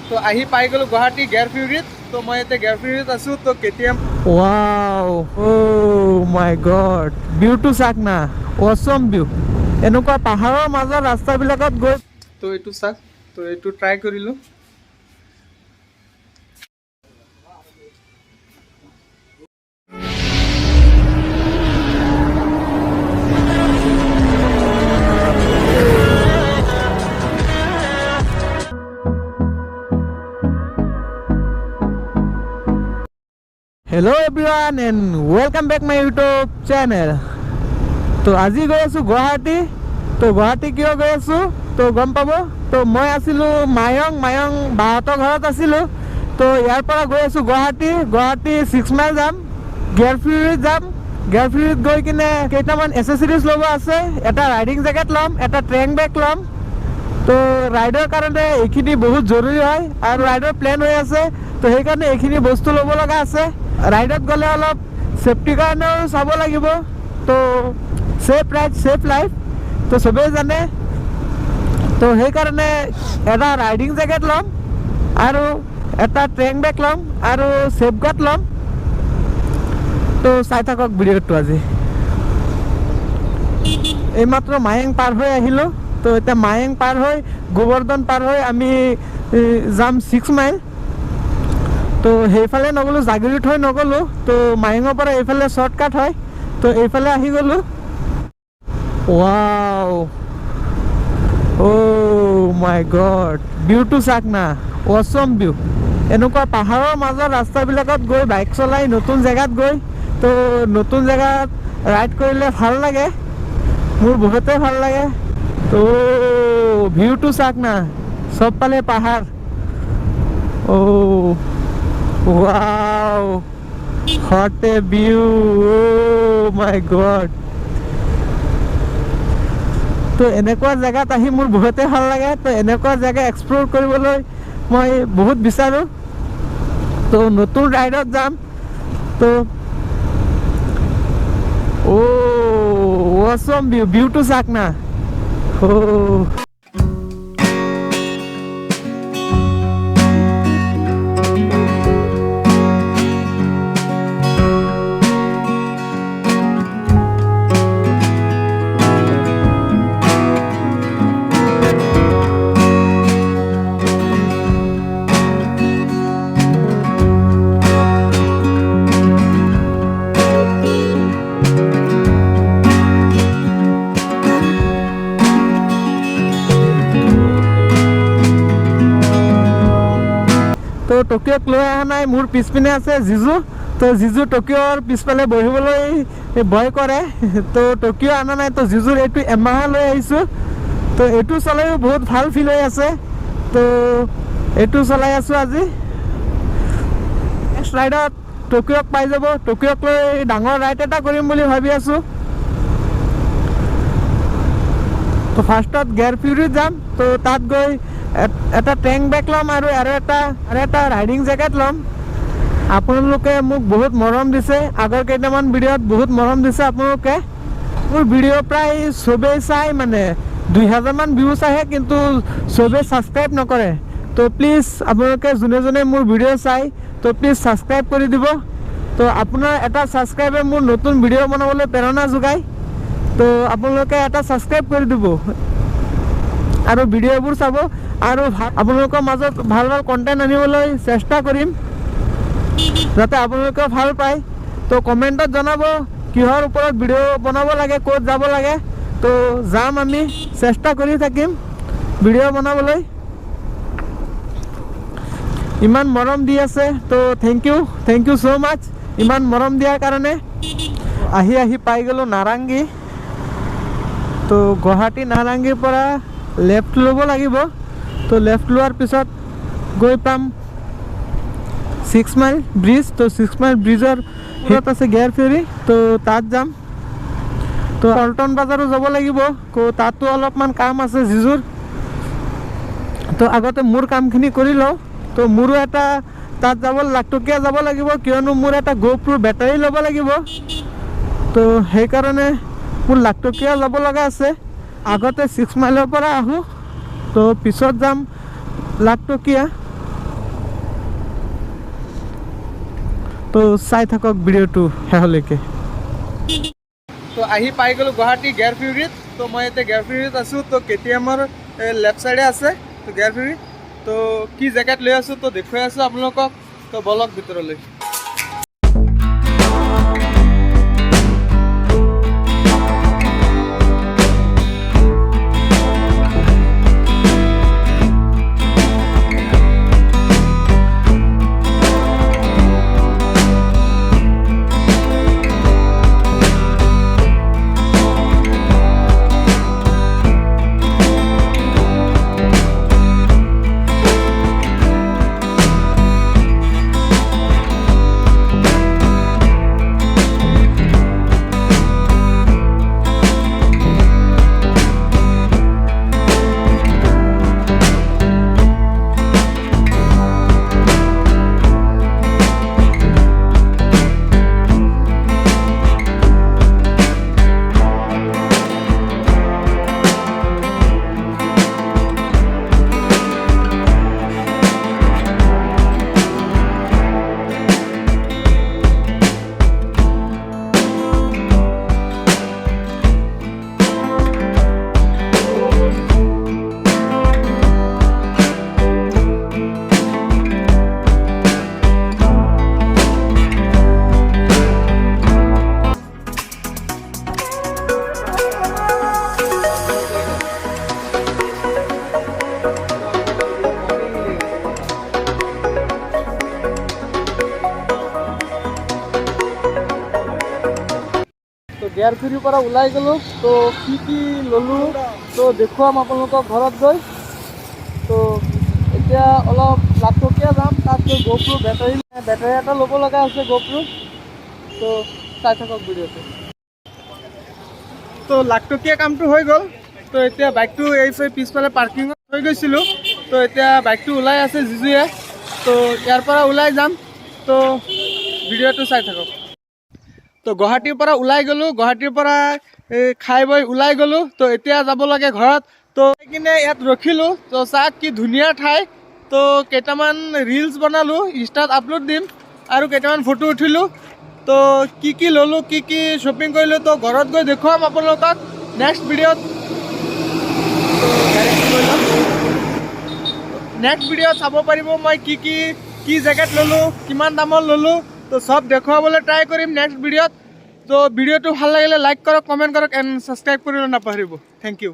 तो आহি पाई गलो गुवाहाटी गेयर फ्यूरीत तो मैं इतने गेयर फ्यूरीत आसू तो KTM wow oh my god view टू चाक ना ऑसम व्यू এনেকুৱা পাহাৰৰ মাজৰ ৰাস্তাবিলাকত গৈ तो এইটো চাক তো এইটো ট্ৰাই কৰিলো hello everyone and welcome back my YouTube channel. तो आज गई आसो गुवाहाटी। तो गुवाहाटी क्यों गई आसो तो गम पाब। तो मैं आसिलो मायंग बाहतर घरत आसिलो। तो यार पर गई आसो गुवाहाटी 6 माइल जाम गेयर फ्यूरीत गई किने केइटामान एसेसरीज लब आछे एटा राइडिंग जैकेट लम एटा ट्रेंग बैग लम। तो राइडर कारणे एखिनि बहुत जरूरी है और राइडर प्लेन हो आछे तो हेइकारणे एखिनि बस्तु लब लगा आछे। राइडत गले अलप सेफ्टी कारण चाब लगिब। तो सेफ राइड सेफ लाइफ तो सबे जाने। तो हेइकारणे एटा राइडिंग जैकेट लम और एटा ट्रेंग बैग लम और सेफ गार्ड लम। तो चाই থাকক ভিডিওটো আজি। এইমাত্ৰ মায়েং পাৰ হৈ আহিলো। তো এতিয়া মায়েং পাৰ হৈ গোবৰ্ধন পাৰ হৈ আমি যাম 6 মাইল। तो সেইফালে নগলো জাগিৰিত হৈ নগলো। তো মাইঙৰ পৰা এইফালে শৰ্টকাট হয়। তো এইফালে আহি গলো। ওয়াও ও মাই গড ভিউটো চাক না অসম ভিউ। এনেকুৱা পাহাৰৰ মাজৰ ৰাস্তাবিলাকত গৈ বাইক চলাই নতুন জেগাত গৈ তো নতুন জেগাত ৰাইড কৰিলে ভাল লাগে। মোৰ বহুতে ভাল লাগে। তো ভিউটো চাক না সবফালে পাহাৰ। ও wow what a view oh my god। तो এনেকুৱা জেগাত আহি মোৰ বহুতে ভাল লাগে। তো এনেকুৱা জেগা এক্সপ্লোৰ কৰিবলৈ মই বহুত বিচাৰো। তো নতুন ৰাইডত যাম। তো ও অসম ভিউটো চাক না ও तो टकियोक লৈ অহা নাই। মোৰ পিছপিনে আছে জিজু। তো জিজু টকিঅ'ৰ পিছফালে বহিবলৈ ভয় কৰে। তো টকিঅ' আনা নাই। তো জিজুৰ এইটো এমাহ লৈ আহিছোঁ। তো এইটো চলাইও বহুত ভাল ফিল হৈ আছে। তো এইটো চলাই আছোঁ আজি। নেক্সট ৰাইডত টকিঅ'ক পাই যাব। টকিঅ'ক লৈ ডাঙৰ ৰাইড এটা কৰিম বুলি ভাবি আছোঁ। তো ফাৰ্ষ্টত গেয়াৰ ফিউৰীত যাম। তো তাত গৈ এটা ট্ৰেং বেগ লম আৰু এটা ৰাইডিং জেকেট লম। আপোনালোকে মোক বহুত মৰম দিছে। আগৰ কেইটামান ভিডিঅ'ত বহুত মৰম দিছে আপোনালোকে। মোৰ ভিডিঅ' প্ৰায় চবেই চাই মানে 2000 মান ভিউজ আহে কিন্তু চবেই ছাবস্ক্ৰাইব নকৰে। তো প্লিজ আপোনালোকে যোনে যোনে মোৰ ভিডিঅ' চাই তো প্লিজ ছাবস্ক্ৰাইব কৰি দিব। তো আপোনাৰ এটা ছাবস্ক্ৰাইবে মোৰ নতুন ভিডিঅ' বনাবলৈ প্ৰেৰণা যোগায়। তো আপোনালোকে এটা ছাবস্ক্ৰাইব কৰি দিব আৰু ভিডিঅ'বোৰ চাব আৰু আপোনালোকৰ মাজত ভাল ভাল কণ্টেণ্ট আনিবলৈ চেষ্টা কৰিম যাতে আপোনালোকে ভাল পায়। তো কমেণ্টত জনাব কিহৰ ওপৰত ভিডিঅ' বনাব লাগে ক'ত যাব লাগে। তো যাম আমি চেষ্টা কৰি থাকিম ভিডিঅ' বনাবলৈ। ইমান মৰম দি আছে। তো থেংক ইউ ছ' মাছ ইমান মৰম দিয়াৰ কাৰণে। আহি পাই গ'লোঁ নাৰেংগী। তো গুৱাহাটী নাৰেংগীৰ পৰা লেফ্ট ল'ব লাগিব। তো লেফ্ট লোৱাৰ পিছত গৈ পাম 6 মাইল ব্ৰিজ। তো 6 মাইল ব্ৰিজৰ হেৰিত আছে গেয়াৰ ফেৰী। তো তাত যাম। তো পল্টন বজাৰো যাব লাগিব। তাতো অলপমান কাম আছে জিজুৰ। তো আগতে মোৰ কামখিনি কৰি লওঁ। তো মোৰো এটা তাত যাব লাখটকীয়া যাব লাগিব কিয়নো মোৰ এটা GoPro বেটাৰী ল'ব লাগিব। তো সেইকাৰণে মোৰ লাখটকীয়া ল'ব লগা আছে। আগতে 6 মাইলৰ পৰা আহোঁ। তো পিছত যাম লাখটকীয়া। তো চাই থাকক ভিডিঅ'টো শেষলৈকে। তো আহি পাই গ'লোঁ গুৱাহাটী গেয়াৰ ফিউৰিত। তো মই এতিয়া গেয়াৰ ফিউৰিত আছোঁ। তো KTMৰ লেফ্ট ছাইডে আছে তো গেয়াৰ ফিউৰি। তো কি জেকেট লৈ আছোঁ তো দেখুৱাই আছোঁ আপোনালোকক। তো বলক ভিতৰলৈ। তো গেয়াৰ ফিউৰিৰ পৰা ওলাই গ'লোঁ। তো কি ল'লোঁ তো দেখুৱাম আপোনালোকক ঘৰত গৈ। তো এতিয়া অলপ লাখটকীয়া যাম। তাত গৈ GoPro বেটাৰী এটা ল'ব লগা আছে GoPro। তো চাই থাকক ভিডিঅ'টো। তো লাখটকীয়া কামটো হৈ গ'ল। তো এতিয়া বাইকটো এই পিছফালে পাৰ্কিঙত থৈ গৈছিলোঁ। তো এতিয়া বাইকটো ওলাই আছে জিজুয়ে। তো ইয়াৰ পৰা ওলাই যাম। তো ভিডিঅ'টো চাই থাকক। তো গুৱাহাটীৰ পৰা ওলাই গ'লোঁ। গুৱাহাটীৰ পৰা খাই বৈ ওলাই গ'লোঁ। তো এতিয়া যাব লাগে ঘৰত। তো কিনে ইয়াত ৰখিলোঁ। তো চাওক কি ধুনীয়া ঠাই। তো কেইটামান ৰিলছ বনালোঁ, ইনষ্টাত আপলোড দিম। আৰু কেইটামান ফটো উঠিলোঁ। তো কি ল'লোঁ, কি শ্বপিং কৰিলোঁ তো ঘৰত গৈ দেখুৱাম আপোনালোকক নেক্সট ভিডিঅ'ত। নেক্সট ভিডিঅ'ত চাব পাৰিব মই কি জেকেট ল'লোঁ, কিমান দামত ল'লোঁ। তো সব দেখুৱাবলৈ ট্ৰাই কৰিম নেক্সট ভিডিঅ'ত। তো ভিডিঅ'টো ভাল লাগিলে লাইক কৰক, কমেণ্ট কৰক এণ্ড ছাবস্ক্ৰাইব কৰিবলৈ নাপাহৰিব। Thank U.